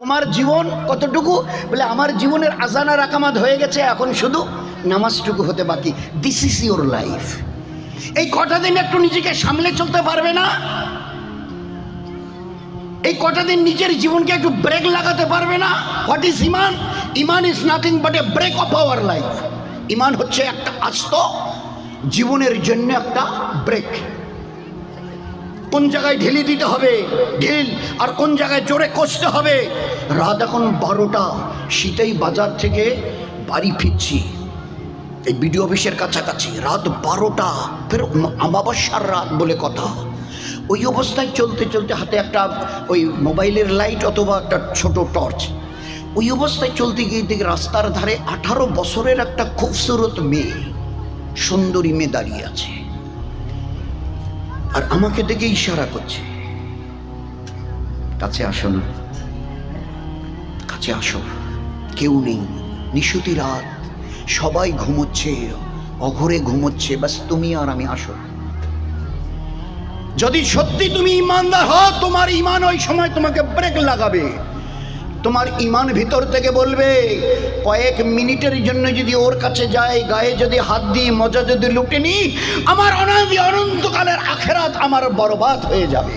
তোমার জীবন কতটুকু? বলে আমার জীবনের আজান আর আকামাত হয়ে গেছে, এখন শুধু নামাজটুকু হতে বাকি। This is your life. এই কটা দিন একটু নিজেকে সামলে চলতে পারবে না? এই কটা দিন নিজের জীবনকে একটু ব্রেক লাগাতে পারবে না? হোয়াট ইজ ইমান? ইমান is nothing but a break of our life. ইমান হচ্ছে একটা আস্ত জীবনের জন্য একটা ব্রেক। কোন জায়গায় ঢিলি দিতে হবে ঢিল, আর কোন জায়গায় জোরে কষতে হবে। রাত এখন 12টা, শীতেই বাজার থেকে বাড়ি ফিরছি, এই বিডিও অফিসের কাছাকাছি। রাত 12টা, ফের আমাবস্যার রাত বলে কথা। ওই অবস্থায় চলতে চলতে হাতে একটা ওই মোবাইলের লাইট অথবা একটা ছোট টর্চ, ওই অবস্থায় চলতে গিয়ে দেখি রাস্তার ধারে 18 বছরের একটা খুবসুরত মেয়ে, সুন্দরী মেয়ে দাঁড়িয়ে আছে, আর আমাকে দেখে ইশারা করছে, কাছে আসো না, কাছে আসো। কেউ নেই, নিশুতি রাত, সবাই ঘুমোচ্ছে, অঘরে ঘুমোচ্ছে, বাস তুমি আর আমি। আসো। যদি সত্যি তুমি ইমানদার হও, তোমার ইমান ওই সময় তোমাকে ব্রেক লাগাবে। তোমার ইমান ভিতর থেকে বলবে, কয়েক মিনিটের জন্য যদি ওর কাছে যাই, গায়ে যদি হাত দিই, মজা যদি লুটে নি, আমার অনন্তকালের আখেরাত আমার বরবাদ হয়ে যাবে।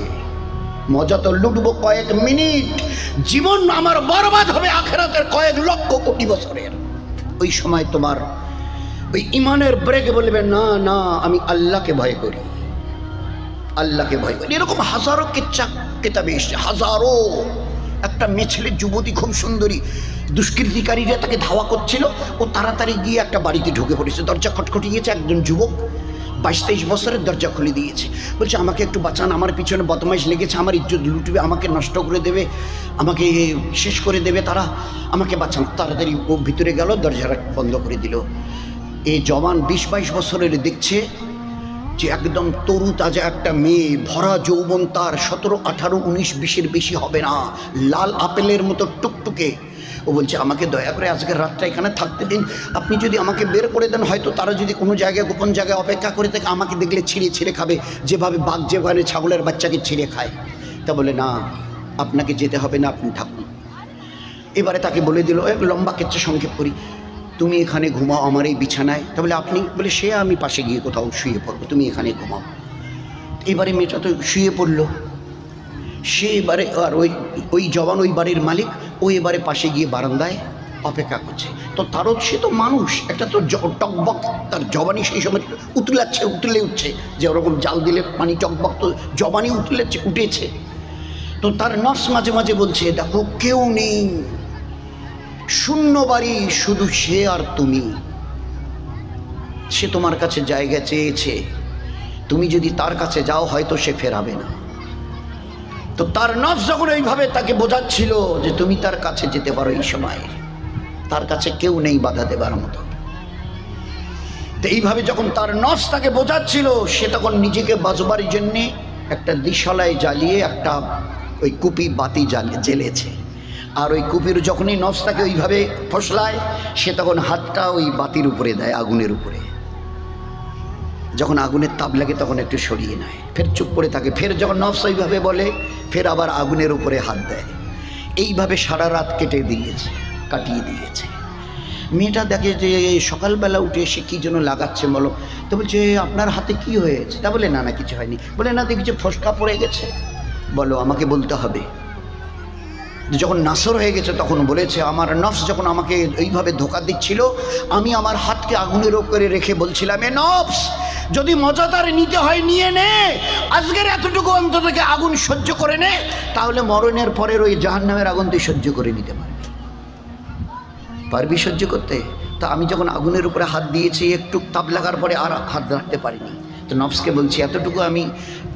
মজা তো লুটবো কয়েক মিনিট, জীবন আমার বরবাদ হবে আখেরাতের কয়েক লক্ষ কোটি বছরের। ওই সময় তোমার ওই ইমানের ব্রেকে বলবে, না না, আমি আল্লাহকে ভয় করি, আল্লাহকে ভয় করি। এরকম হাজারো কিচ্ছা কিতাবে এসছে, হাজারো। একটা মেয়ে ছেলে, যুবতী, খুব সুন্দরী, দুষ্কৃতিকারীরা তাকে ধাওয়া করছিল, ও তাড়াতাড়ি গিয়ে একটা বাড়িতে ঢুকে পড়েছে। দরজা খটখটিয়েছে, একজন যুবক 22-23 বছরের, দরজা খুলে দিয়েছে। বলছে, আমাকে একটু বাঁচান, আমার পিছনে বদমাইশ লেগেছে, আমার ইজ্জত লুটবে, আমাকে নষ্ট করে দেবে, আমাকে শেষ করে দেবে তারা, আমাকে বাঁচান। তাড়াতাড়ি ও ভিতরে গেল, দরজা বন্ধ করে দিল। এই জওয়ান 20-22 বছরের দেখছে যে একদম তরু তাজা একটা মেয়ে, ভরা যৌবন তার, 17, 18, 19, 20-এর বেশি হবে না, লাল আপেলের মতো টুকটুকে। ও বলছে, আমাকে দয়া করে আজকের রাতটা এখানে থাকতে দিন, আপনি যদি আমাকে বের করে দেন, হয়তো তারা যদি কোনো জায়গায়, গোপন জায়গায় অপেক্ষা করে থাকে, আমাকে দেখলে ছিঁড়ে ছিঁড়ে খাবে, যেভাবে বাঘ যেভাবে ছাগলের বাচ্চাকে ছিঁড়ে খায়। তা বলে, না, আপনাকে যেতে হবে না, আপনি থাকুন। এবারে তাকে বলে দিল, এক লম্বা কেচ্চা সংক্ষেপ করি, তুমি এখানে ঘুমাও আমার এই বিছানায়। তাহলে আপনি? বলে, সে আমি পাশে গিয়ে কোথাও শুয়ে পড়বো, তুমি এখানে ঘুমাও। এবারে মেয়েটা তো শুয়ে পড়লো। সে এবারে, আর ওই জওয়ান, ওই বাড়ির মালিক, ও এবারে পাশে গিয়ে বারান্দায় অপেক্ষা করছে। তো তারও, সে তো মানুষ, একটা তো টকবক, তার জবানি সেই সময় উতলে উঠছে, যে ওরকম জাল দিলে পানি টকবক, তো জবানি উঠেছে। তো তার নফস মাঝে মাঝে বলছে, দেখো কেউ নেই, শূন্য বাড়ি, শুধু সে আর তুমি। সে তোমার কাছে জায়গা চেয়েছে, তুমি যদি তার কাছে যাও হয়তো সে ফেরাবে না। তো তার নফস যখন এইভাবে তাকে বোঝাচ্ছিল যে তুমি তার কাছে যেতে পারো, এই সময় তার কাছে কেউ নেই বাধা দেবার মতো। তো এইভাবে যখন তার নফস তাকে বোঝাচ্ছিল, সে তখন নিজেকে বাঁচবার জন্যে একটা দিশালায় জ্বালিয়ে একটা ওই কুপি বাতি জ্বেলেছে। আর ওই কুপির যখনই নফস তাকে ওইভাবে ফসলায়, সে তখন হাতটা ওই বাতির উপরে দেয়, আগুনের উপরে। যখন আগুনের তাপ লাগে তখন একটু সরিয়ে নেয়, ফের চুপ করে থাকে। ফের যখন নফস ওইভাবে বলে, ফের আবার আগুনের উপরে হাত দেয়। এইভাবে সারা রাত কাটিয়ে দিয়েছে। মেয়েটা দেখে যে সকালবেলা উঠে সে কী যেন লাগাচ্ছে, বলো। তো বলছে, আপনার হাতে কি হয়েছে? তা বলে, না না, কিছু হয়নি। বলে, না, দেখছি ফসকা পড়ে গেছে। বলো, আমাকে বলতে হবে। যখন নাসর হয়ে গেছে তখন বলেছে, আমার নফস যখন আমাকে এইভাবে ধোঁকা দিচ্ছিল, আমি আমার হাতকে আগুনের উপরে রেখে বলছিলাম, এ নফস, যদি মজাদার নিতে হয় নিয়ে নে, আজকের এতটুকু অন্তত থেকে আগুন সহ্য করে নে, তাহলে মরণের পরের ওই জাহান্নামের আগুন তুই সহ্য করে নিতে পারবি সহ্য করতে? তা আমি যখন আগুনের উপরে হাত দিয়েছি, একটু তাপ লাগার পরে আর হাত রাখতে পারিনি। তো নফসকে বলছি, এতটুকু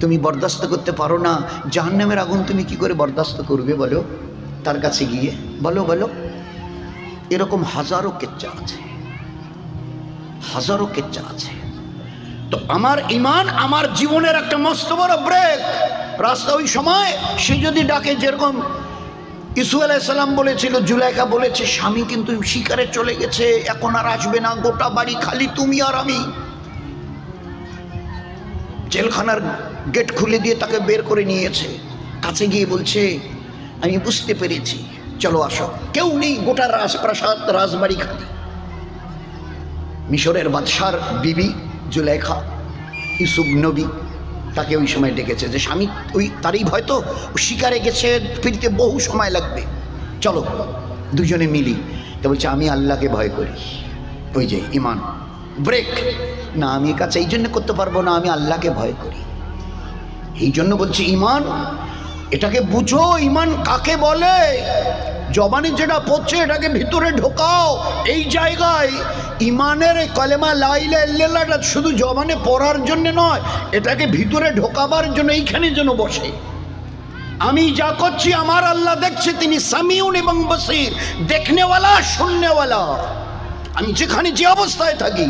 তুমি বরদাস্ত করতে পারো না, জাহান্নামের আগুন তুমি কি করে বরদাস্ত করবে বলো? তার কাছে গিয়ে বলো। এরকম হাজারো কেচ্চা আছে, হাজারো কেচ্চা আছে। তো আমার ইমান আমার জীবনের একটা মস্ত বড় ব্রেক। রাস্তা ওই সময় সে যদি ডাকে, যেরকম ইসুফ আলাইহিস সালাম বলেছিল, জুলাইখা বলেছে, স্বামী কিন্তু শিকারে চলে গেছে, এখন আর আসবে না, গোটা বাড়ি খালি তুমি আর আমি। জেলখানার গেট খুলে দিয়ে তাকে বের করে নিয়েছে। কাছে গিয়ে বলছে, আমি বুঝতে পেরেছি চলো আসো। কেউ নেই, গোটা রাজপ্রাসাদ রাজবাড়ি খালি। মিশরের বাদশার বিবি জুলেখা, ইউসুফ নবী তাকে ওই সময় ডেকেছে যে স্বামী ওই তারই ভয়, তো শিকারে গেছে, ফিরতে বহু সময় লাগবে, চলো দুজনে মিলি। তো বলছে আমি আল্লাহকে ভয় করি। ওই যে ইমান ব্রেক, না আমি কাছে এই জন্য করতে পারবো না, আমি আল্লাহকে ভয় করি। এই জন্য বলছি ইমান, এটাকে বুঝো ইমান কাকে বলে। জবানে যেটা পড়ছে এটাকে ভিতরে ঢোকাও। এই জায়গায় ইমানের কলেমা লা ইলাহা ইল্লাল্লাহটা শুধু জবানে পড়ার জন্য নয়, এটাকে ভিতরে ঢোকাবার জন্য এইখানে যেন বসে। আমি যা করছি আমার আল্লাহ দেখছে, তিনি সামিউন এবং বসির, দেখনেওয়ালা শুননেওয়ালা। আমি যেখানে যে অবস্থায় থাকি,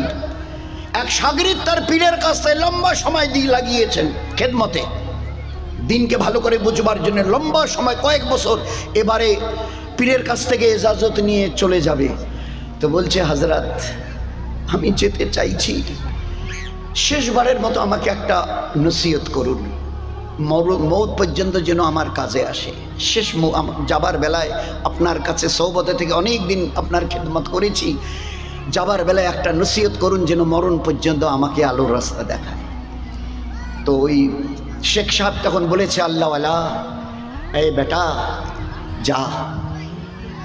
এক শাগরিদ তার পীরের কাছ থেকে লম্বা সময় দিয়ে লাগিয়েছেন খেদমতে, দিনকে ভালো করে বুঝবার জন্য লম্বা সময়, কয়েক বছর। এবারে পীরের কাছ থেকে ইজাজত নিয়ে চলে যাবে, তো বলছে হযরত আমি যেতে চাইছি, শেষবারের মতো আমাকে একটা নসিহত করুন, মৌত পর্যন্ত যেন আমার কাজে আসে। শেষ যাবার বেলায় আপনার কাছে সৌবতে থেকে অনেক দিন আপনার খেদমত করেছি, যাবার বেলায় একটা নসিহত করুন যেন মরণ পর্যন্ত আমাকে আলোর রাস্তা দেখায়। তো ওই শেখ সাহেব তখন বলেছে আল্লাহওয়ালা, এই বেটা যা,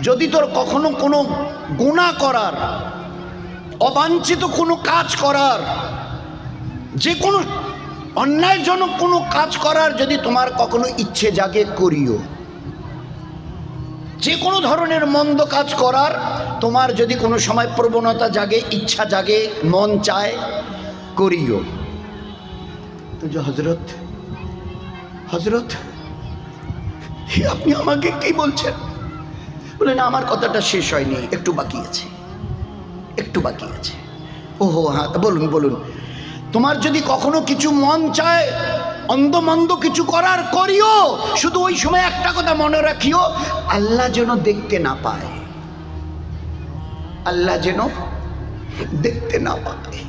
যদি তোর কখনো কোনো গুনাহ করার, অবাঞ্ছিত কোনো কাজ করার, যে কোনো অন্যায়জনক কোনো কাজ করার যদি তোমার কখনো ইচ্ছে জাগে করিও। যে কোনো ধরনের মন্দ কাজ করার তোমার যদি কোনো সময় প্রবণতা জাগে, ইচ্ছা জাগে, মন চায়, করিও। তো যে হযরত আপনি আমাকে কি বলছেন? বলে না, আমার কথাটা শেষ হয়নি, একটু বাকি আছে, একটু বাকি আছে। ওহো হ্যাঁ, বলুন বলুন। তোমার যদি কখনো কিছু মন চায় অন্ধমন্দ কিছু করার, করিও। শুধু ওই সময় একটা কথা মনে রাখিও, আল্লাহ যেন দেখতে না পায়, আল্লাহ যেন দেখতে না পায়।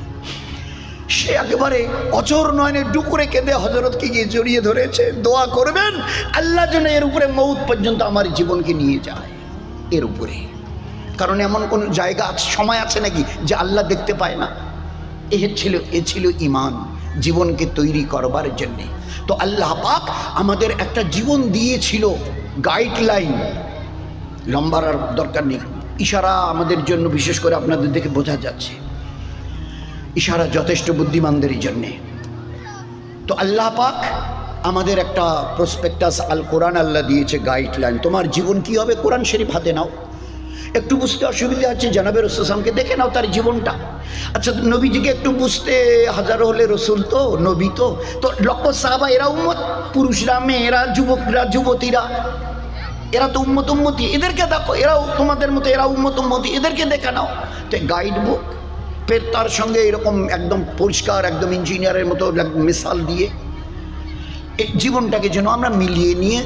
সে একেবারে অচর নয়নে ডুকরে কেঁদে হযরতকে গিয়ে জড়িয়ে ধরেছে, দোয়া করবেন আল্লাহ যেন এর উপরে মৌত পর্যন্ত আমার জীবনকে নিয়ে যায়, এর উপরে। কারণ এমন কোন জায়গা সময় আছে নাকি যে আল্লাহ দেখতে পায় না? এ ছিল ইমান, জীবনকে তৈরি করবার জন্যে। তো আল্লাহ পাক আমাদের একটা জীবন দিয়েছিল, গাইডলাইন, লম্বার আর দরকার নেই, ইশারা আমাদের জন্য, বিশেষ করে আপনাদের দেখে বোঝা যাচ্ছে ইশারা যথেষ্ট বুদ্ধিমানদেরই জন্যে। তো আল্লাহ পাক আমাদের একটা প্রসপেক্টাস আল কোরআন আল্লাহ দিয়েছে, গাইডলাইন। তোমার জীবন কি হবে? কোরআন শরীফ হাতে নাও। একটু বুঝতে অসুবিধা আছে, জনাবে রাসূল সাল্লাল্লাহু আলাইহি ওয়াসাল্লামকে দেখে নাও, তার জীবনটা। আচ্ছা, নবীজিকে একটু বুঝতে, হাজারো হলে রসুল তো, নবী তো, লক্ষ সাহাবা, এরা উম্মত, পুরুষরা, মেয়েরা, যুবকরা, যুবতীরা, এরা তো উম্মতি, এদেরকে দেখো, এরাও তোমাদের মতো, এরা উম্মতি, এদেরকে দেখে নাও। তো গাইড বুক, ফের তার সঙ্গে এরকম একদম পরিষ্কার, একদম ইঞ্জিনিয়ারের মতো মিসাল দিয়ে এই জীবনটাকে যেন আমরা মিলিয়ে নিয়ে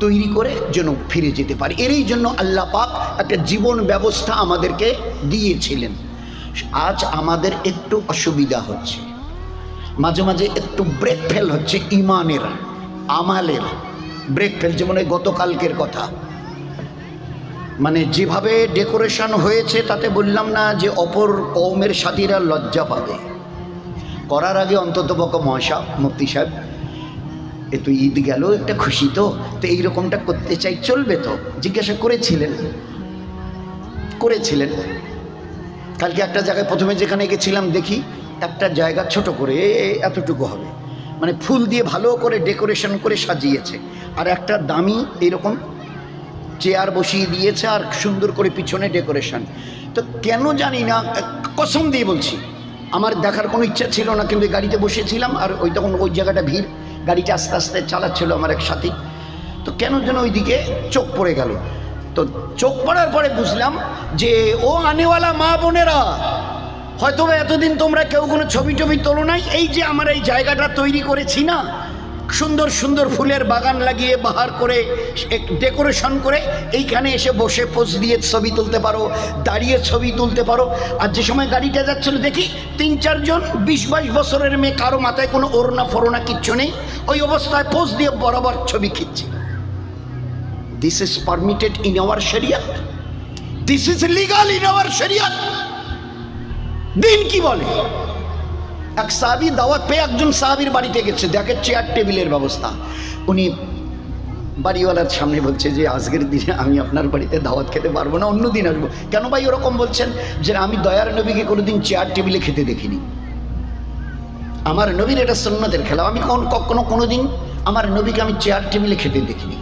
তৈরি করে যেন ফিরে যেতে পারি। এরই জন্য আল্লাহ পাক একটা জীবন ব্যবস্থা আমাদেরকে দিয়েছিলেন। আজ আমাদের একটু অসুবিধা হচ্ছে, মাঝে মাঝে একটু ব্রেক ফেল হচ্ছে, ইমানের, আমালের ব্রেক ফেল। যেমন এই গতকালকের কথা, মানে যেভাবে ডেকোরেশন হয়েছে তাতে বললাম না যে অপর কওমের সাথীরা লজ্জা পাবে। করার আগে অন্ততপক্ষে মহাশা মুফতি সাহেব, এ তো ঈদ গেল, একটা খুশি তো এইরকমটা করতে চাই, চলবে তো? জিজ্ঞাসা করেছিলেন। কালকে একটা জায়গায় প্রথমে যেখানে গেছিলাম দেখি একটা জায়গা ছোট করে এতটুকু হবে, মানে ফুল দিয়ে ভালো করে ডেকোরেশন করে সাজিয়েছে, আর একটা দামি এরকম চেয়ার বসিয়ে দিয়েছে, আর সুন্দর করে পিছনে ডেকোরেশন। তো কেন জানি না, কসম দিয়ে বলছি, আমার দেখার কোনো ইচ্ছা ছিল না, কিন্তু গাড়িতে বসেছিলাম, আর ওই তখন ওই জায়গাটা ভিড়, গাড়িটা আস্তে আস্তে চালাচ্ছিল আমার এক সাথী, তো কেন যেন ওইদিকে চোখ পড়ে গেল। তো চোখ পড়ার পরে বুঝলাম যে ও আনেওয়ালা মা বোনেরা, হয়তো এতদিন তোমরা কেউ কোনো ছবি তোলো নাই, এই যে আমরা এই জায়গাটা তৈরি করেছি না, সুন্দর সুন্দর ফুলের বাগান লাগিয়ে, বাহার করে, ডেকোরেশন করে, এইখানে এসে বসে পোজ দিয়ে ছবি তুলতে পারো, দাঁড়িয়ে ছবি তুলতে পারো। আর যে সময় গাড়িটা যাচ্ছিল দেখি 3-4 জন 20-22 বছরের মেয়ে, কারো মাথায় কোনো ওড়না ফোড়না কিচ্ছু নেই, ওই অবস্থায় পোজ দিয়ে বরাবর ছবি খিচ্ছি। This is permitted in our শরিয়ত, this is legal in our শরিয়ত। দিন কি বলে? এক সাহাবী দাওয়াত পেয়ে একজন সাহাবীর বাড়িতে গেছে, দেখে চেয়ার টেবিলের ব্যবস্থা। উনি বাড়িওয়ালার সামনে বলছে যে আজকের দিনে আমি আপনার বাড়িতে দাওয়াত খেতে পারবো না, অন্য দিন আসবো। কেন ভাই ওরকম বলছেন? যে আমি দয়ার নবীকে কোনোদিন চেয়ার টেবিলে খেতে দেখিনি, আমার নবীর এটা সুন্নতের খেলা, আমি কখনো কোনোদিন আমার নবীকে আমি চেয়ার টেবিলে খেতে দেখিনি,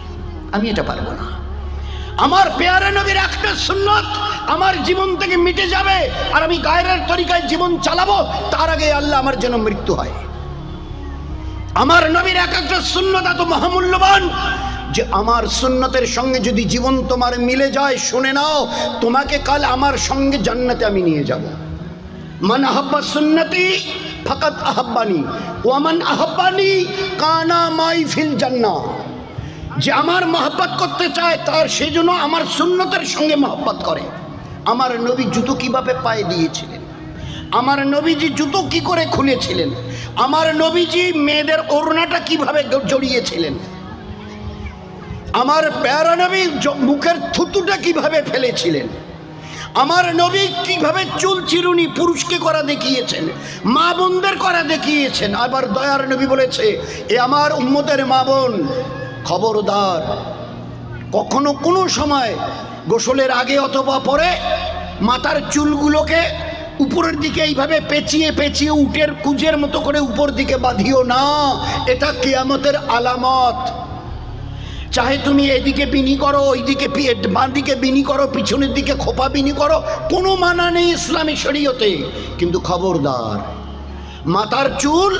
আমি এটা পারবো না। আমার পেয়ারা নবীর একটা সুন্নত আমার জীবন থেকে মিটে যাবে, আর আমি গায়রের তরিকায় জীবন চালাবো, তার আগে আল্লাহ আমার যেন মৃত্যু হয়। আমার নবীর এক একটা সুন্নত এত মহামূল্যবান যে আমার সুন্নতের সঙ্গে যদি জীবন তোমার মিলে যায়, শুনে নাও, তোমাকে কাল আমার সঙ্গে জান্নাতে আমি নিয়ে যাব। মান আহাব্বা সুন্নতি ফাকাত আহাব্বানি ওয়া মান আহাব্বানি কানা মাই ফিল জান্নাহ। যে আমার মহব্বত করতে চায় তার সেজন্য আমার সুন্নতের সঙ্গে মহব্বত করে। আমার নবী জুতো কিভাবে পায়ে দিয়েছিলেন, আমার নবীজি জুতো কি করে খুলেছিলেন, আমার নবীজি মেয়েদের ওড়নাটা কিভাবে জড়িয়েছিলেন, আমার প্যারা নবী মুখের থুতুটা কিভাবে ফেলেছিলেন, আমার নবী কিভাবে চুল চিরুনি পুরুষকে করা দেখিয়েছেন, মা বোনদের করা দেখিয়েছেন। আবার দয়ার নবী বলেছে, এ আমার উম্মতের মা বোন, খবরদার কখনো কোনো সময় গোসলের আগে অথবা পরে মাথার চুলগুলোকে উপরের দিকে এইভাবে পেঁচিয়ে পেঁচিয়ে উটের কুজের মতো করে উপর দিকে বাঁধিও না, এটা কিয়ামতের আলামত। চাহে তুমি এদিকে বিনি করো, ওইদিকে বাঁ দিকে বিনি করো, পিছনের দিকে খোপা বিনি করো, কোনো মানা নেই ইসলামী শরীয়তে, কিন্তু খবরদার মাথার চুল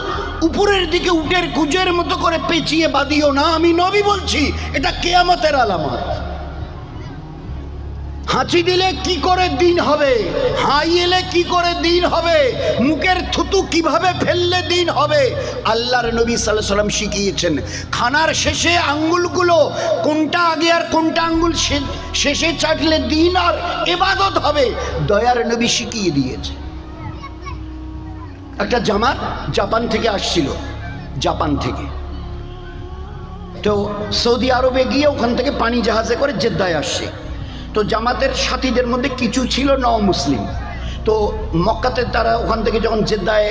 উপরের দিকে উটের কুজের মতো করে পেঁচিয়ে বাঁধিও না, আমি নবী বলছি, এটা কিয়ামতের আলামত। হাঁচি দিলে কি করে দিন হবে, হাই এলে কি করে দিন হবে, মুখের থুতু কিভাবে ফেললে দিন হবে, আল্লাহর নবী সাল্লাল্লাহু আলাইহি ওয়াসাল্লাম শিখিয়েছেন। খানার শেষে আঙ্গুলগুলো কোনটা আগে আর কোনটা আঙ্গুল শেষে চাটলে দিন আর ইবাদত হবে, দয়ার নবী শিখিয়ে দিয়েছে। একটা জামাত জাপান থেকে আসছিল, জাপান থেকে, তো সৌদি আরবে গিয়ে ওখান থেকে পানি জাহাজে করে জেদ্দায় আসছে। তো জামাতের সাথীদের মধ্যে কিছু ছিল মুসলিম। তো মক্কাতে তারা ওখান থেকে যখন জেদ্দায়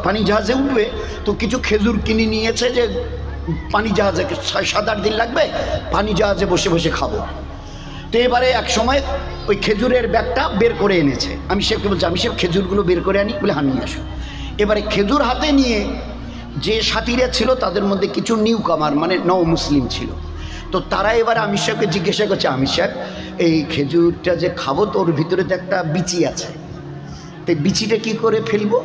পানি জাহাজে উঠবে, তো কিছু খেজুর কিনে নিয়েছে যে পানি জাহাজে 6-7-8 দিন লাগবে, পানি জাহাজে বসে বসে খাবো। তো এবারে এক সময় ওই খেজুরের ব্যাগটা বের করে এনেছে। আমি শেখকে বলছি, আমি সব খেজুরগুলো বের করে আনি, বলে নিয়ে আসো। এবারে খেজুর হাতে নিয়ে যে সাথীরা ছিল তাদের মধ্যে কিছু নিউ কামার মানে মুসলিম ছিল। তো তারা এবার আমির সাহেবকে জিজ্ঞাসা করছে, আমির সাহেব এই খেজুরটা যে খাবো তো ওর ভিতরে তো একটা বিচি আছে, তো বিচিটা কি করে ফেলবো?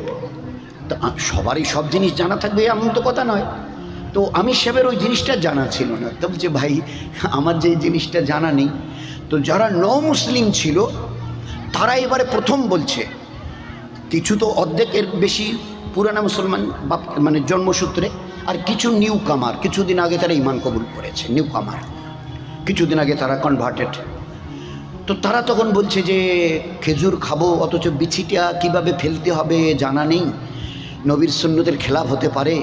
তো সবারই সব জিনিস জানা থাকবে এমন তো কথা নয়। তো আমির সাহেবের ওই জিনিসটা জানা ছিল না। তো বলছে, ভাই আমার যে জিনিসটা জানা নেই। তো যারা মুসলিম ছিল তারা এবারে প্রথম বলছে, কিছু তো অর্ধেকের বেশি পুরানা মুসলমান মানে জন্মসূত্রে, আর কিছু নিউ কামার, কিছুদিন আগে তারা ইমান কবুল করেছে, নিউ কামার, কিছুদিন আগে তারা কনভার্টেড। তো তারা তখন বলছে যে খেজুর খাবো, অথচ বিচিটা কিভাবে ফেলতে হবে জানা নেই, নবীর সুন্নতের খেলাফ হতে পারে।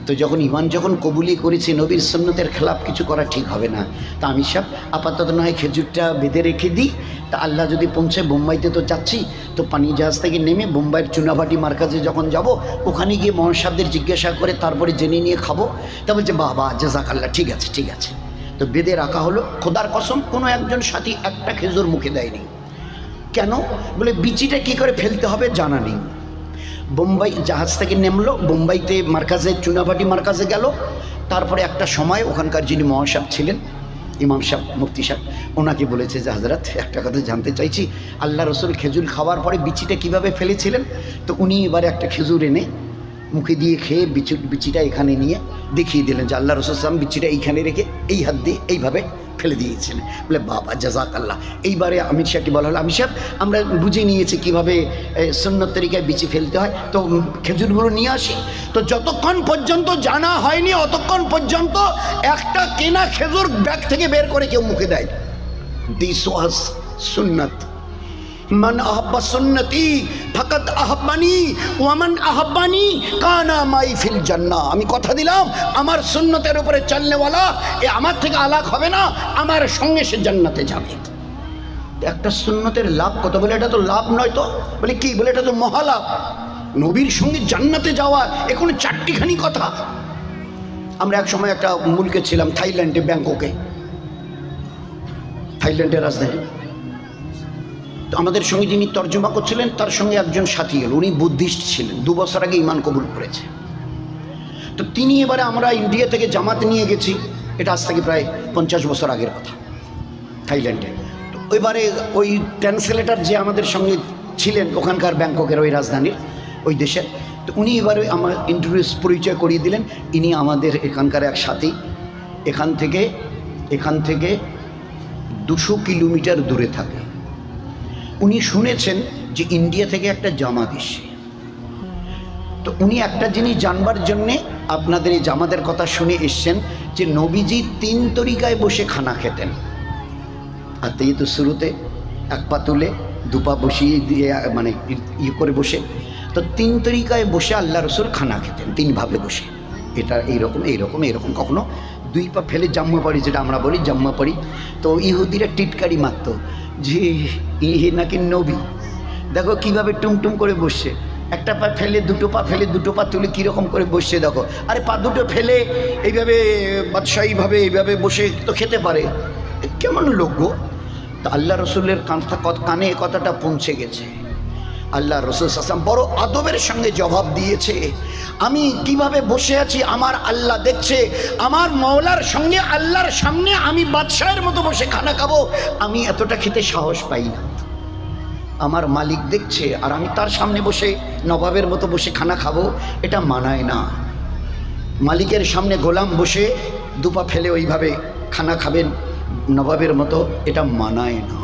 তো যখন ইমান যখন কবুলি করেছি, নবীর সুন্নতের খেলাফ কিছু করা ঠিক হবে না। তা আমি সব আপাতত না হয় খেজুরটা বেঁধে রেখে দিই, তা আল্লাহ যদি পৌঁছে, বোম্বাইতে তো যাচ্ছি, তো পানি জাহাজ থেকে নেমে বোম্বাইয়ের চুনাভাটি মার্কাজে যখন যাব, ওখানে গিয়ে মোহন সাহেবদের জিজ্ঞাসা করে তারপরে জেনে নিয়ে খাবো। তা বলছে, বাবা জাযাকাল্লাহ, ঠিক আছে ঠিক আছে। তো বেঁধে রাখা হলো। খোদার কসম কোনো একজন সাথী একটা খেজুর মুখে দেয়নি। কেন? বলে বিচিটা কি করে ফেলতে হবে জানা নেই। বোম্বাই জাহাজ থেকে নেমলো, বোম্বাইতে মার্কাজে চুনাভাটি মার্কাজে গেল। তারপরে একটা সময় ওখানকার যিনি মহাসাব ছিলেন, ইমাম সাহেব, মুফতি সাহেব, ওনাকে বলেছে যে হাজরাত একটা কথা জানতে চাইছি, আল্লাহ রসুল খেজুর খাওয়ার পরে বিচিটা কিভাবে ফেলেছিলেন? তো উনি এবারে একটা খেজুর এনে মুখে দিয়ে খেয়ে বিচিটা এখানে নিয়ে দেখিয়ে দিলেন যে আল্লাহ রসুল সাল্লাম বিচিটা এইখানে রেখে এই হাত দিয়ে এইভাবে ফেলে দিয়েছিলেন। বলে বাবা জাযাকাল্লাহ। এইবারে আমির সাহেবকে বলা হলো, আমির সাহেব আমরা বুঝে নিয়েছি কীভাবে সুন্নত তরিকায় বিচি ফেলতে হয়, তো খেজুরগুলো নিয়ে আসি। তো যতক্ষণ পর্যন্ত জানা হয়নি অতক্ষণ পর্যন্ত একটা কেনা খেজুর ব্যাগ থেকে বের করে কেউ মুখে দেয়। দিস ওয়াজ সুন্নত। মান আহাব্বা সুন্নতি ফাকাদ আহাব্বানি ওয়া মান আহাব্বানি কানা মাই ফিল জান্নাহ। আমি কথা দিলাম আমার সুন্নতের উপরে চলনেওয়ালা এ আমার থেকে আলাদা হবে না, আমার সঙ্গে সে জান্নাতে যাবে। একটা সুন্নতের লাভ কত, বলে এটা তো লাভ নয়, তো বলে কি, বলে এটা তো মহালাভ, নবীর সঙ্গে জান্নাতে যাওয়া, এখন চারটিখানি কথা। আমরা এক সময় একটা মুলকে ছিলাম থাইল্যান্ডে, ব্যাংককে, থাইল্যান্ডের রাজধানী। তো আমাদের সঙ্গে যিনি তর্জমা করছিলেন তার সঙ্গে একজন সাথী এল, উনি বুদ্ধিস্ট ছিলেন, 2 বছর আগে ঈমান কবুল করেছে। তো তিনি এবারে, আমরা ইন্ডিয়া থেকে জামাত নিয়ে গেছি, এটা আজ থেকে প্রায় 50 বছর আগের কথা, থাইল্যান্ডে। তো এবারে ওই ট্রান্সলেটার যে আমাদের সঙ্গে ছিলেন ওখানকার, ব্যাংককের ওই রাজধানীর ওই দেশের, তো উনি এবারে আমার পরিচয় করিয়ে দিলেন, ইনি আমাদের এখানকার এক সাথী, এখান থেকে 200 কিলোমিটার দূরে থাকে। উনি শুনেছেন যে ইন্ডিয়া থেকে একটা জামাত এসে, তো উনি একটা জিনিস জানবার জন্যে আপনাদের এই জামাতের কথা শুনে এসছেন যে নবীজি 3 তরিকায় বসে খানা খেতেন। আর এই তো শুরুতে 1 পা তুলে 2 পা বসিয়ে দিয়ে, মানে ইয়ে করে বসে, তো 3 তরিকায় বসে আল্লাহ রসুল খানা খেতেন, 3 ভাবে বসে। এটা এইরকম, কখনো 2 পা ফেলে জাম্মা পড়ি, যেটা আমরা বলি জাম্মা পড়ি। তো ইহুদিরা টিটকারি মারত যে ইহে নাকি নবী, দেখো কিভাবে টুমটুম করে বসছে, 1 পা ফেলে 2 পা ফেলে 2 পা তুলে কীরকম করে বসছে দেখো, আরে পা 2 ফেলে এইভাবে বাদশাহীভাবে এইভাবে বসে তো খেতে পারে, কেমন লোক গো। তো আল্লাহ রসুলের কানে এ কথাটা পৌঁছে গেছে। আল্লাহ রসুল সাল্লাল্লাহু বড় আদবের সঙ্গে জবাব দিয়েছে, আমি কিভাবে বসে আছি আমার আল্লাহ দেখছে, আমার মওলার সঙ্গে আল্লাহর সামনে আমি বাদশাহের মতো বসে খানা খাবো, আমি এতটা খেতে সাহস পাই না। আমার মালিক দেখছে আর আমি তার সামনে বসে নবাবের মতো বসে খানা খাবো, এটা মানায় না। মালিকের সামনে গোলাম বসে 2 পা ফেলে ওইভাবে খানা খাবেন নবাবের মতো, এটা মানায় না।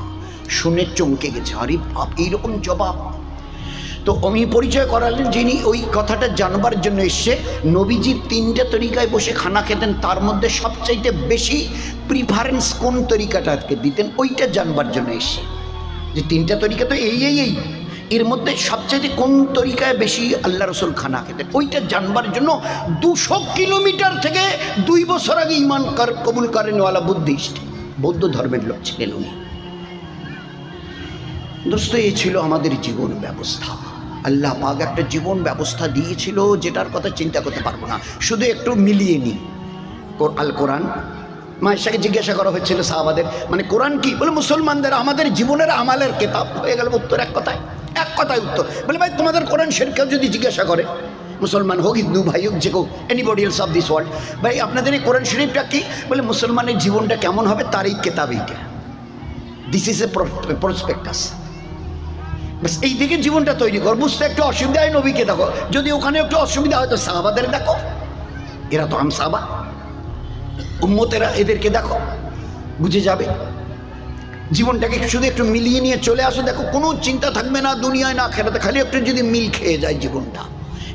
শুনে চমকে গেছে, আরে বাপ, এইরকম জবাব। তো আমি পরিচয় করালেন যিনি ওই কথাটা জানবার জন্য এসছে, নবীজি 3টে তরিকায় বসে খানা খেতেন, তার মধ্যে সবচাইতে বেশি প্রিফারেন্স কোন তরিকাটাকে দিতেন ওইটা জানবার জন্য এসছে, যে 3টা তরিকা তো এই এর মধ্যে সবচাইতে কোন তরিকায় বেশি আল্লাহ রসুল খানা খেতেন ওইটা জানবার জন্য 200 কিলোমিটার থেকে 2 বছর আগে ঈমান কবুল করেনওয়ালা বুদ্ধিস্ট, বৌদ্ধ ধর্মের লোক ছিলেন উনি। দোস্ত, এই ছিল আমাদের জীবন ব্যবস্থা। আল্লাহ পাক একটা জীবন ব্যবস্থা দিয়েছিল যেটার কথা চিন্তা করতে পারবো না। শুধু একটু মিলিয়ে নিই, আল কোরআন। মায়েশাকে জিজ্ঞাসা করা হচ্ছিল সাহাবাদের, মানে কোরআন কি? বলে মুসলমানদের আমাদের জীবনের আমালের কিতাব। হয়ে গেল উত্তর, এক কথায় উত্তর। বলে ভাই তোমাদের কোরআন শরীফ কেউ যদি জিজ্ঞাসা করে, মুসলমান হোক, হিন্দু ভাই হোক, যে কেউ, anybody else of this world, ভাই আপনাদের এই কোরআন শরীফটা কি? বলে মুসলমানের জীবনটা কেমন হবে তার এই কিতাব, এইটা, দিস ইজ এ প্রসপেক্টাস। বাস এই দিকে জীবনটা তৈরি কর। বুঝতে একটু অসুবিধা হয় নবীকে দেখো, যদি ওখানে একটু অসুবিধা হয় তো সাহাবাদের দেখো, এরা তো সাহাবা, উম্মতেরা, এদেরকে দেখো, বুঝে যাবে। জীবনটাকে শুধু একটু মিলিয়ে নিয়ে চলে আসো, দেখো কোনো চিন্তা থাকবে না দুনিয়ায় না আখিরাতে, খালি একটু যদি মিল খেয়ে যায় জীবনটা,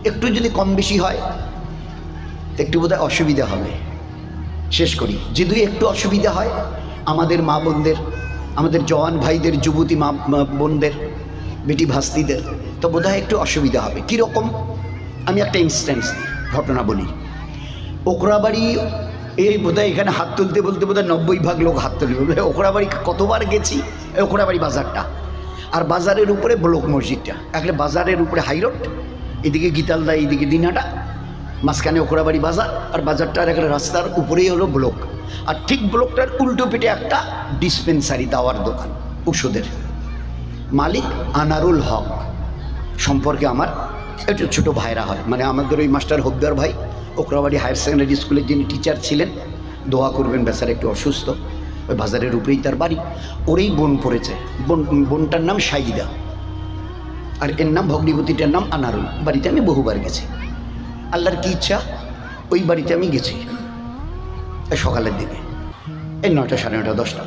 একটু যদি কম বেশি হয় একটু বোধহয় অসুবিধা হবে। শেষ করি, যদি একটু অসুবিধা হয় আমাদের মা বোনদের, আমাদের জওয়ান ভাইদের, যুবতী মা বোনদের, বেটি ভাস্তিদের, তো বোধহয় একটু অসুবিধা হবে। কীরকম? আমি একটা ইনস্ট্যান্স ঘটনা বলি। ওকরাবাড়ি, এই বোধহয় এখানে হাত তুলতে বলতে বোধহয় 90% লোক হাত তুলবে। ওকরাবাড়ি কতবার গেছি, ওকরাবাড়ি বাজারটা, আর বাজারের উপরে ব্লক মসজিদটা, একলে বাজারের উপরে হাইরোড, এদিকে গীতালদা, এইদিকে দিনহাটা, মাঝখানে ওকরাবাড়ি বাজার, আর বাজারটার একটা রাস্তার উপরেই হলো ব্লক। আর ঠিক ব্লকটার উল্টো পিঠে একটা ডিসপেন্সারি, দাওয়ার দোকান, ওষুধের। মালিক আনারুল হক, সম্পর্কে আমার একটু ছোটো ভাইরা হয়, মানে আমাদের ওই মাস্টার হকদার ভাই, ওকরাবাড়ি হায়ার সেকেন্ডারি স্কুলের যিনি টিচার ছিলেন, দোয়া করবেন, বেচারা একটু অসুস্থ, ওই বাজারের উপরেই তার বাড়ি। ওরেই বোন পড়েছে, বোনটার নাম সাইদা, আর এর নাম ভগ্নিপতিটার নাম আনারুল। বাড়িতে আমি বহুবার গেছি, আল্লাহর কি ইচ্ছা ওই বাড়িতে আমি গেছি সকালের দিকে, এই 9টা, সাড়ে 9টা, 10টা।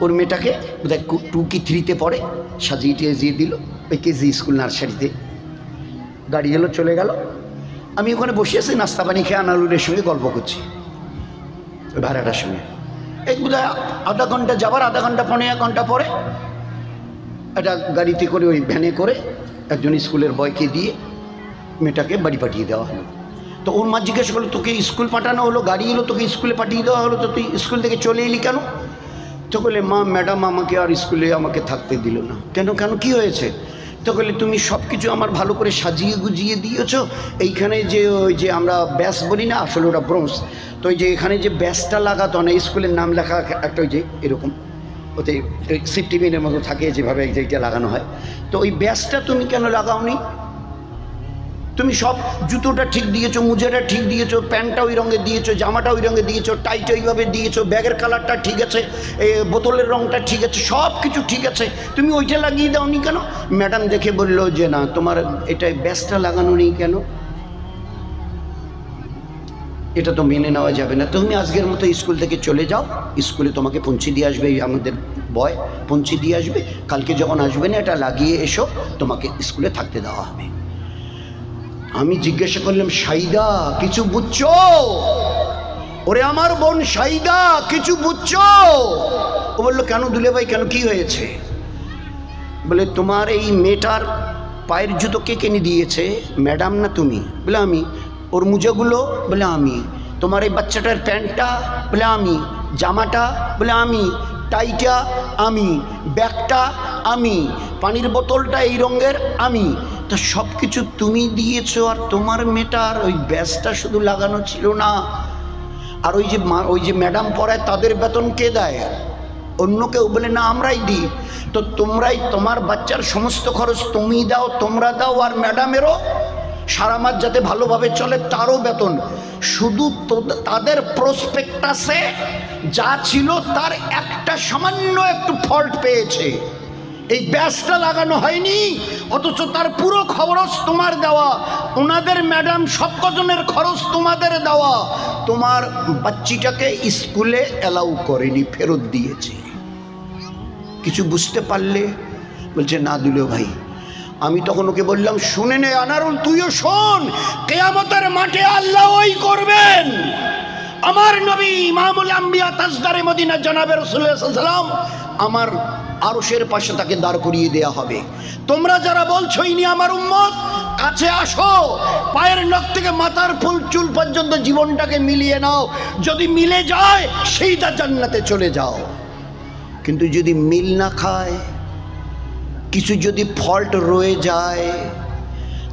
ওর মেয়েটাকে বোধহয় 2 কি 3-তে পড়ে, সাজিয়ে টেজিয়ে দিল ওই কেজি স্কুল নার্সারিতে। গাড়ি এলো, চলে গেল। আমি ওখানে বসে আছি, নাস্তা পানি খেয়ে আনারুলের সঙ্গে গল্প করছি ওই ভাড়াটার সঙ্গে। এই বোধহয় আধা ঘন্টা যাবার, আধা ঘন্টা, 1.5 ঘন্টা পরে একটা গাড়িতে করে ওই ভ্যানে করে একজন স্কুলের বয়কে দিয়ে মেয়েটাকে বাড়ি পাঠিয়ে দেওয়া হলো। তো ওর মা জিজ্ঞেস করলো, তোকে স্কুল পাঠানো হলো, গাড়ি এলো, তোকে স্কুলে পাঠিয়ে দেওয়া হলো, তো তুই স্কুল থেকে চলে এলি কেন? তো বলে, মা ম্যাডাম আমাকে আর স্কুলে আমাকে থাকতে দিল না। কেন কেন কি হয়েছে? তো বলে, তুমি সব কিছু আমার ভালো করে সাজিয়ে গুজিয়ে দিয়েছো, এইখানে যে ওই যে আমরা ব্যাস বলি না, আসলে ওটা ব্রোঞ্জ, তো ওই যে এখানে যে ব্যাসটা লাগাতো না, স্কুলের নাম লেখা একটা ওই যে এরকম ওতে সেফটি পিনের মতো থাকে যেভাবে এইটা লাগানো হয়, তো ওই ব্যাসটা তুমি কেন লাগাওনি? তুমি সব জুতোটা ঠিক দিয়েছো, মোজাটা ঠিক দিয়েছো, প্যান্টটা ওই রঙে দিয়েছো, জামাটা ওই রঙে দিয়েছো, টাইটা ওইভাবে দিয়েছো, ব্যাগের কালারটা ঠিক আছে, বোতলের রঙটা ঠিক আছে, সব কিছু ঠিক আছে, তুমি ওইটা লাগিয়ে দাওনি কেন? ম্যাডাম দেখে বললো যে না, তোমার এটা ব্যাসটা লাগানো নেই কেন, এটা তো মেনে নেওয়া যাবে না, তুমি আজকের মতো স্কুল থেকে চলে যাও, স্কুলে তোমাকে পৌঁছে দিয়ে আসবে আমাদের বয়, পৌঁছে দিয়ে আসবে, কালকে যখন আসবে না এটা লাগিয়ে এসো, তোমাকে স্কুলে থাকতে দেওয়া হবে। আমি জিজ্ঞাসা করলাম, সাইদা কিছু বুঝছো? ওরে আমার বোন সাইদা কিছু বুঝছো? ও বললো, কেন দুলে ভাই, কেন কি হয়েছে? বলে, তোমার এই মেয়েটার পায়ের জুতো কে কিনে দিয়েছে, ম্যাডাম না তুমি? বলে, আমি। ওর মোজাগুলো? বলে, আমি। তোমার এই বাচ্চাটার প্যান্টটা? বলে, আমি। জামাটা? বলে, আমি। টাইটা? আমি। ব্যাগটা? আমি। পানির বোতলটা এই রঙের? আমি। তা সব কিছু তুমি দিয়েছো, আর তোমার মেয়েটার ওই ব্যাসটা শুধু লাগানো ছিল না। আর ওই যে ম্যাডাম পড়ায় তাদের বেতন কে দেয়? অন্য কেউ? বলে, না আমরাই দিই। তো তোমরাই, তোমার বাচ্চার সমস্ত খরচ তুমি দাও, তোমরা দাও, আর ম্যাডামেরও সারা মাস যাতে ভালোভাবে চলে তারও বেতন। শুধু তাদের প্রসপেক্টাসে যা ছিল তার একটা সামান্য একটু ফল্ট পেয়েছে, এই ব্যাসটা লাগানো হয়নি, অথচ তার পুরো খরচ তোমার দেওয়া, ওনাদের ম্যাডাম সব কজনের খরচ তোমাদের দেওয়া, তোমার বাচ্চিটাকে স্কুলে অ্যালাউ করেনি, ফেরত দিয়েছে। কিছু বুঝতে পারলে? বলছে, না দুলে ভাই। আমি তখন ওকে বললাম, শুনে নে আনারুল, তুইও শোন, কিয়ামতের মাঠে আল্লাহ ওই করবেন। আমার নবী ইমামুল আম্বিয়া তাজদারে মদিনা জনাবে রাসূলুল্লাহ সাল্লাল্লাহু আলাইহি ওয়াসাল্লাম আমার আরশের পাশে তাকে দাঁড় করিয়ে দেয়া হবে। তোমরা যারা বলছো ইনি আমার উম্মত, কাছে আসো, পায়ের নখ থেকে মাথার ফুল চুল পর্যন্ত জীবনটাকে মিলিয়ে নাও, যদি মিলে যায় সেইটা জান্নাতে চলে যাও। কিন্তু যদি মিল না খায়, কিছু যদি ফল্ট রয়ে যায়,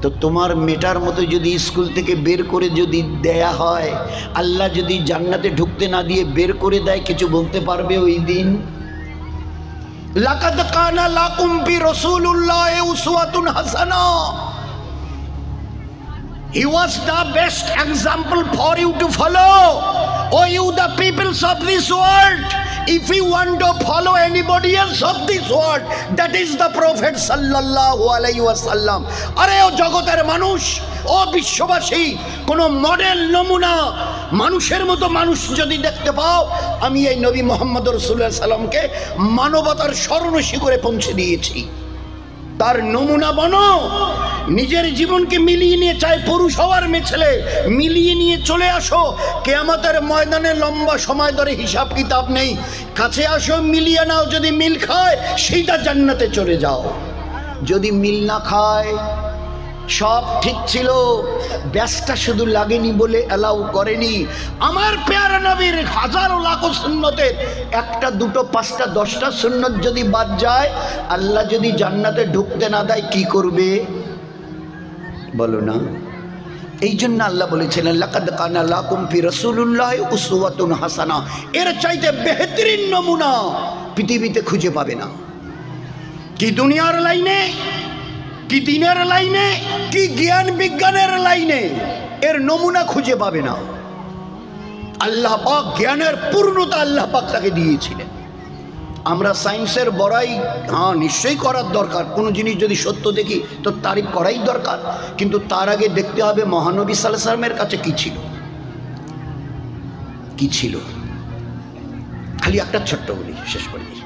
তো তোমার মেটার মতো যদি স্কুল থেকে বের করে যদি দেয়া হয়, আল্লাহ যদি জান্নাতে ঢুকতে না দিয়ে বের করে দেয়, কিছু বলতে পারবে ওই দিন? লাকাদ কানা লাকুম ফি রাসূলিল্লাহি উসওয়াতুন হাসানা। He was the best example for you to follow. Oh, you the peoples of this world, if you want to follow anybody else of this world, that is the Prophet sallallahu alaihi wasallam. আরে ও জগতের মানুষ, ও বিশ্ববাসী, কোন model নমুনা মানুষের মতো মানুষ যদি দেখতে পাও, আমি এই নবী মুহাম্মদ রাসূলুল্লাহ সাল্লামকে মানবতার স্বর্ণশী করে পৌঁছে দিয়েছি। তার নমুনা বনো, নিজের জীবনকে মিলিয়ে নিয়ে, চাই পুরুষ হওয়ার মেয়ে ছেলে, মিলিয়ে নিয়ে চলে আসো। কিয়ামতের ময়দানে লম্বা সময় ধরে হিসাব কিতাব নেই, কাছে আসো, মিলিয়ে নাও, যদি মিল খায় সেইটা জান্নাতে চলে যাও। যদি মিল না খায়, সব ঠিক ছিল, ব্যাসটা শুধু লাগেনি বলে অ্যালাউ করেনি। আমার পেয়ারা নবীর হাজারো লাখো সুন্নতের একটা দুটো পাঁচটা 10টা সুন্নত যদি বাদ যায়, আল্লাহ যদি জান্নাতে ঢুকতে না দেয়, কি করবে বলো না? এই জন্য আল্লাহ বলেছিলেন, লাকাদ কানা লাকুম ফি রাসূলিল্লাহি উসওয়াতুন হাসানা। এর চাইতে বেহতরিন নমুনা পৃথিবীতে খুঁজে পাবে না। কি দুনিয়ার লাইনে, কি দিনের লাইনে, কি জ্ঞান বিজ্ঞানের লাইনে, এর নমুনা খুঁজে পাবে না। আল্লাহ পাক জ্ঞানের পূর্ণতা আল্লাহ পাক তাকে দিয়েছিলেন। আমরা সায়েন্সের বড়াই নিশ্চয়ই করার দরকার, কোনো জিনিস যদি সত্য দেখি তো তারিফ করাই দরকার, কিন্তু তার আগে দেখতে হবে মহানবী সাল্লাল্লাহু আলাইহি ওয়াসাল্লামের কাছে কি ছিল, কি ছিল। খালি একটা ছোট্ট বলি, শেষ করে দিই।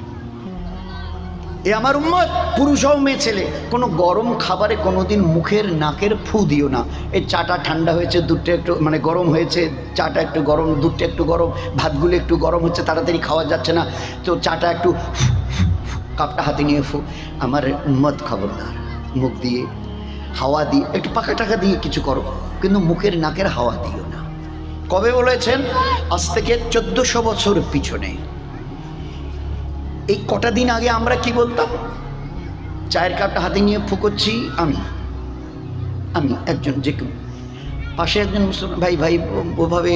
এ আমার উম্মত, পুরুষ হোক মেয়ে ছেলে, কোনো গরম খাবারে কোনোদিন মুখের নাকের ফু দিও না। এই চাটা ঠান্ডা হয়েছে, দুধটা একটু মানে গরম হয়েছে, চাটা একটু গরম, দুধটা একটু গরম, ভাতগুলো একটু গরম হচ্ছে, তাড়াতাড়ি খাওয়া যাচ্ছে না, তো চাটা একটু কাপটা হাতে নিয়ে আমার উম্মত খবরদার, মুখ দিয়ে হাওয়া দিয়ে একটু পাকা টাকা দিয়ে কিছু করো, কিন্তু মুখের নাকের হাওয়া দিও না। কবে বলেছেন? আজ থেকে 1400 বছর পিছনে। এই কটা দিন আগে আমরা কি বলতাম? চায়ের কাপটা হাতে নিয়ে ফুকোচ্ছি আমি একজন, যে পাশে একজন মুসলমান ভাই ভাই ওভাবে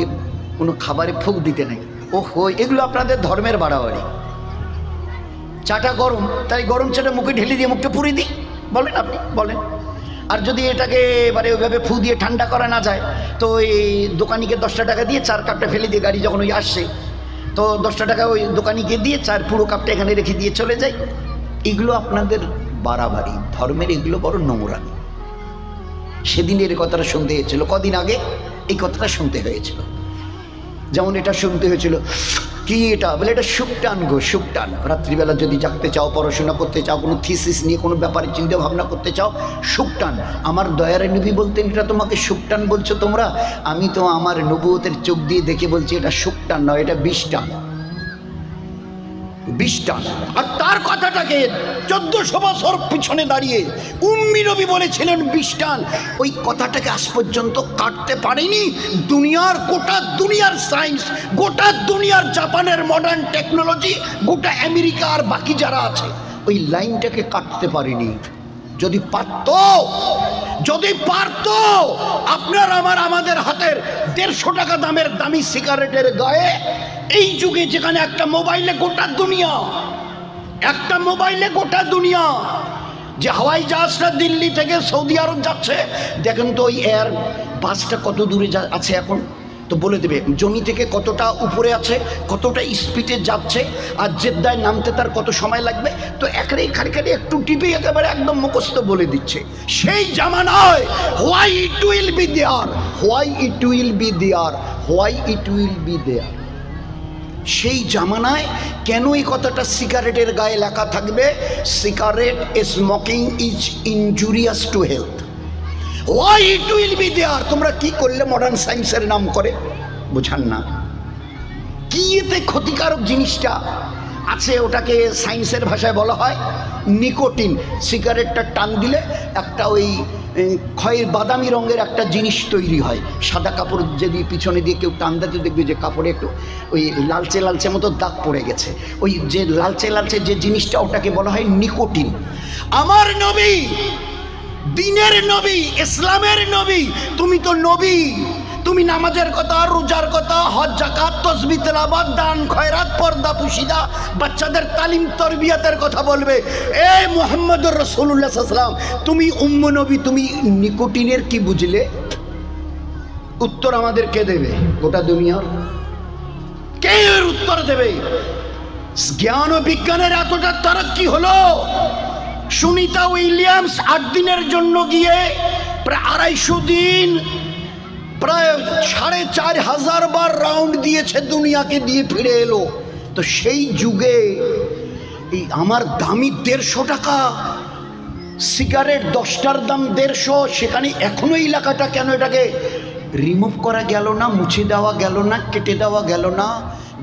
কোনো খাবারে ফুক দিতে নেই। ওহো, এগুলো আপনাদের ধর্মের বাড়াবাড়ি। চাটা গরম, তাই গরম চাটা মুখে ঢেলে দিয়ে মুখটা পুড়িয়ে দিই, বলেন আপনি বলেন। আর যদি এটাকে এবারে ওইভাবে ফু দিয়ে ঠান্ডা করা না যায়, তো এই দোকানিকে 10টা টাকা দিয়ে চার কাপটা ফেলে দিয়ে গাড়ি যখন ওই আসছে, তো 10টা টাকা ওই দোকানিকে দিয়ে চার পুরো কাপটা এখানে রেখে দিয়ে চলে যায়। এগুলো আপনাদের বাড়াবাড়ি, ধর্মের এগুলো বড় নোংরা। সেদিনের কথাটা শুনতে হয়েছিল, কদিন আগে এই কথাটা শুনতে হয়েছিল। যেমন এটা শুনতে হয়েছিল, কি এটা বলে, এটা সুকটান গো, সুকটান। রাত্রিবেলা যদি জাগতে চাও, পড়াশোনা করতে চাও, কোনো থিসিস নিয়ে কোনো ব্যাপারে চিন্তা ভাবনা করতে চাও, সুকটান। আমার দয়ার নবী বলতেন, এটা তোমাকে সুকটান বলছো তোমরা? আমি তো আমার নবুয়তের চোখ দিয়ে দেখে বলছি এটা সুকটান নয়, এটা বিষটান, বিষটান। আর তার কথাটাকে 1400 বছর পিছনে দাঁড়িয়ে উম্মি নবী বলেছিলেন বিষটান। ওই কথাটাকে আজ পর্যন্ত কাটতে পারেনি দুনিয়ার, গোটা দুনিয়ার সায়েন্স, গোটা দুনিয়ার জাপানের মডার্ন টেকনোলজি, গোটা আমেরিকা আর বাকি যারা আছে, ওই লাইনটাকে কাটতে পারেনি। যদি পারতো আপনার আমাদের হাতের 150 টাকা দামের দামি সিগারেটের গায়ে এই যুগে, যেখানে একটা মোবাইলে গোটা দুনিয়া, যে হাওয়াই জাহাজটা দিল্লি থেকে সৌদি আরব যাচ্ছে, দেখেন তো ওই এয়ার বাসটা কত দূরে আছে এখন, তো বলে দেবে জমি থেকে কতটা উপরে আছে, কতটা স্পিডে যাচ্ছে, আর জেদ্দায় নামতে তার কত সময় লাগবে। তো এখানে একটু টিপে একেবারে একদম মুখস্থ বলে দিচ্ছে। সেই জামানায় why it will be there, সেই জামানায় কেন এই কথাটা সিগারেটের গায়ে লেখা থাকবে? Cigarette smoking is injurious to health. Why it will be there. তোমরা কি করলে মডার্ন সায়েন্সের নাম করে? বোঝান না কি এতে ক্ষতিকারক জিনিসটা আছে, ওটাকে সায়েন্সের ভাষায় বলা হয় নিকোটিন। সিগারেটটা টান দিলে একটা ওই খয়ের বাদামি রঙের একটা জিনিস তৈরি হয়। সাদা কাপড় যদি পিছনে দিয়ে কেউ টান দিতে দেখবে যে কাপড়ে একটু ওই লালচে মতো দাগ পড়ে গেছে, ওই যে লালচে যে জিনিসটা, ওটাকে বলা হয় নিকোটিন। আমার নবী, দিনের নবী, ইসলামের নবী, তুমি তো নবী, তুমি নামাজের কথা, রোজার কথা, হজ যাকাত, তাসবিহ তেলাওয়াত, দান খয়রাত, পর্দা পুশিদা, বাচ্চাদের তালিম তরবিয়াতের কথা বলবে। এ মুহাম্মদুর রাসূলুল্লাহ সাল্লাল্লাহু আলাইহি ওয়াসাল্লাম, তুমি উম্ম নবী, তুমি নিকোটিনের কি বুঝলে? উত্তর আমাদের কে দেবে? গোটা দুনিয়ার কে এর উত্তর দেবে? জ্ঞান ও বিজ্ঞানের এতটা তারাক্কি হলো, সুনিতা উইলিয়ামস 8 দিনের জন্য গিয়ে প্রায় 250 দিন, প্রায় 4500 বার রাউন্ড দিয়েছে, দুনিয়াকে দিয়ে ফিরে এলো। তো সেই যুগে এই আমার দামি 150 টাকা সিগারেট, 10টার দাম 150, সেখানে এখনো এই লেখাটা কেন? এটাকে রিমুভ করা গেল না, মুছে দেওয়া গেল না, কেটে দেওয়া গেল না?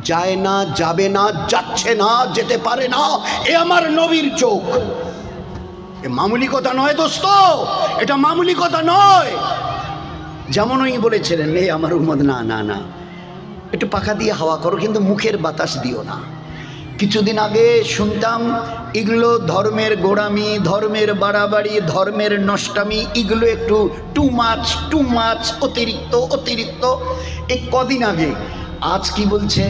যায় না, যাবে না, যাচ্ছে না, যেতে পারে না। এ আমার নবীর চোখ। এ মামুলি কথা নয় দোস্ত, এটা মামুলি কথা নয়। যেমন ওই বলেছিলেন, এই আমার উম্মত, না একটু পাখা দিয়ে হাওয়া করো, কিন্তু মুখের বাতাস দিও না। কিছুদিন আগে শুনতাম এগুলো ধর্মের গোড়ামি, ধর্মের বাড়াবাড়ি, ধর্মের নষ্টামি, এগুলো একটু টু মাছ, অতিরিক্ত। এই কদিন আগে, আজ কি বলছে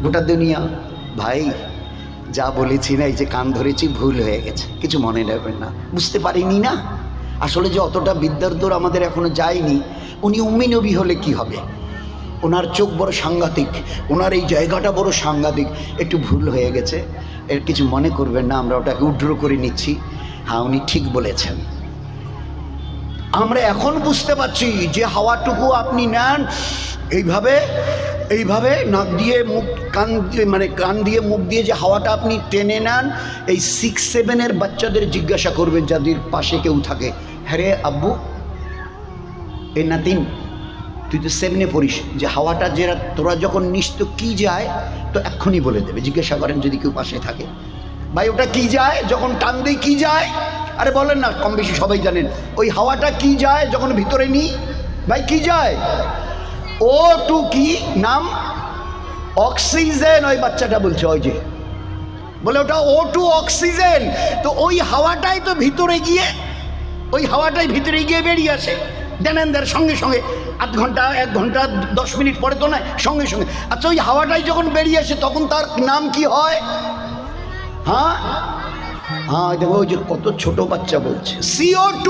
গোটা দুনিয়া? ভাই যা বলেছি না, এই যে কান ধরেছি, ভুল হয়ে গেছে, কিছু মনে নেবেন না, বুঝতে পারিনি না। আসলে যে অতটা বিদ্যার দৌড় আমাদের এখনো যায়নি। উনি উম্মি নবী হলে কি হবে? ওনার চোখ বড় সাংঘাতিক, ওনার এই জায়গাটা বড় সাংঘাতিক। একটু ভুল হয়ে গেছে, এর কিছু মনে করবেন না, আমরা ওটাকে উড্র করে নিচ্ছি। হ্যাঁ, উনি ঠিক বলেছেন। আমরা এখন বুঝতে পারছি যে হাওয়াটুকু আপনি নেন এইভাবে নাক দিয়ে মুখ, কান দিয়ে মুখ দিয়ে যে হাওয়াটা আপনি টেনে নেন, এই 6-7 বাচ্চাদের জিজ্ঞাসা করবেন যাদের পাশে কেউ থাকে, হ্যাঁ রে আব্বু, এই নাতিন তুই তো 7 পড়িস, যে হাওয়াটা তোরা যখন নিস তো কি যায়, তো এক্ষুনি বলে দেবে। জিজ্ঞাসা করেন যদি কেউ পাশে থাকে। ভাই ওটা কি যায় যখন টান দিই, কি যায়? আরে বলেন না, কম বেশি সবাই জানেন। ওই হাওয়াটা কি যায় যখন ভিতরে নিই? ভাই কি যায়? O2 কি নাম? অক্সিজেন। ওই বাচ্চাটা বলছে, ওই যে বলে ওটা O2 অক্সিজেন। তো ওই হাওয়াটাই তো ভিতরে গিয়ে, ওই হাওয়াটাই ভিতরে গিয়ে বেরিয়ে আসে দেনেন্দের সঙ্গে সঙ্গে, আধ ঘন্টা 1 ঘন্টা 10 মিনিট পরে তো নয়, সঙ্গে সঙ্গে। আচ্ছা ওই হাওয়াটাই যখন বেরিয়ে আসে তখন তার নাম কি হয়? হ্যাঁ হ্যাঁ, দেখো ওই যে কত ছোট বাচ্চা বলছে CO2,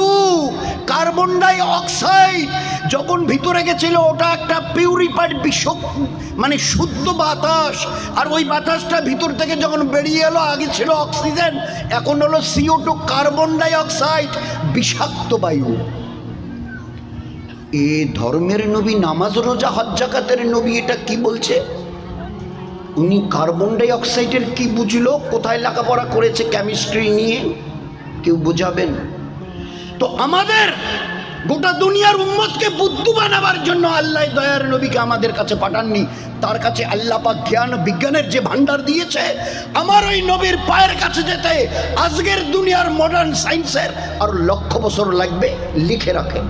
কার্বন ডাই অক্সাইড যখন ভিতরে গেছিল ওটা একটা পিউরিফাইড মানে শুদ্ধ বাতাস। আর ওই বাতাসটা ভিতর থেকে যখন বেরিয়ে এলো, আগে ছিল অক্সিজেন, এখন হলো CO2, কার্বন ডাই অক্সাইড, বিষাক্ত বায়ু। এ ধর্মের নবী, নামাজ রোজা হজ জাকাতের নবী এটা কি বলছে? উনি কার্বন ডাই অক্সাইডের কি বুঝলো? কোথায় লেখাপড়া করেছে কেমিস্ট্রি নিয়ে? কেউ বোঝাবেন? তো আমাদের গোটা দুনিয়ার উম্মতকে বুদ্ধু বানাবার জন্য আল্লাহ দয়ার নবীকে আমাদের কাছে পাঠাননি। তার কাছে আল্লাহ পাক জ্ঞান বিজ্ঞানের যে ভান্ডার দিয়েছে, আমার ওই নবীর পায়ের কাছে যেতে আজকের দুনিয়ার মডার্ন সায়েন্সের আর লক্ষ বছর লাগবে, লিখে রাখেন।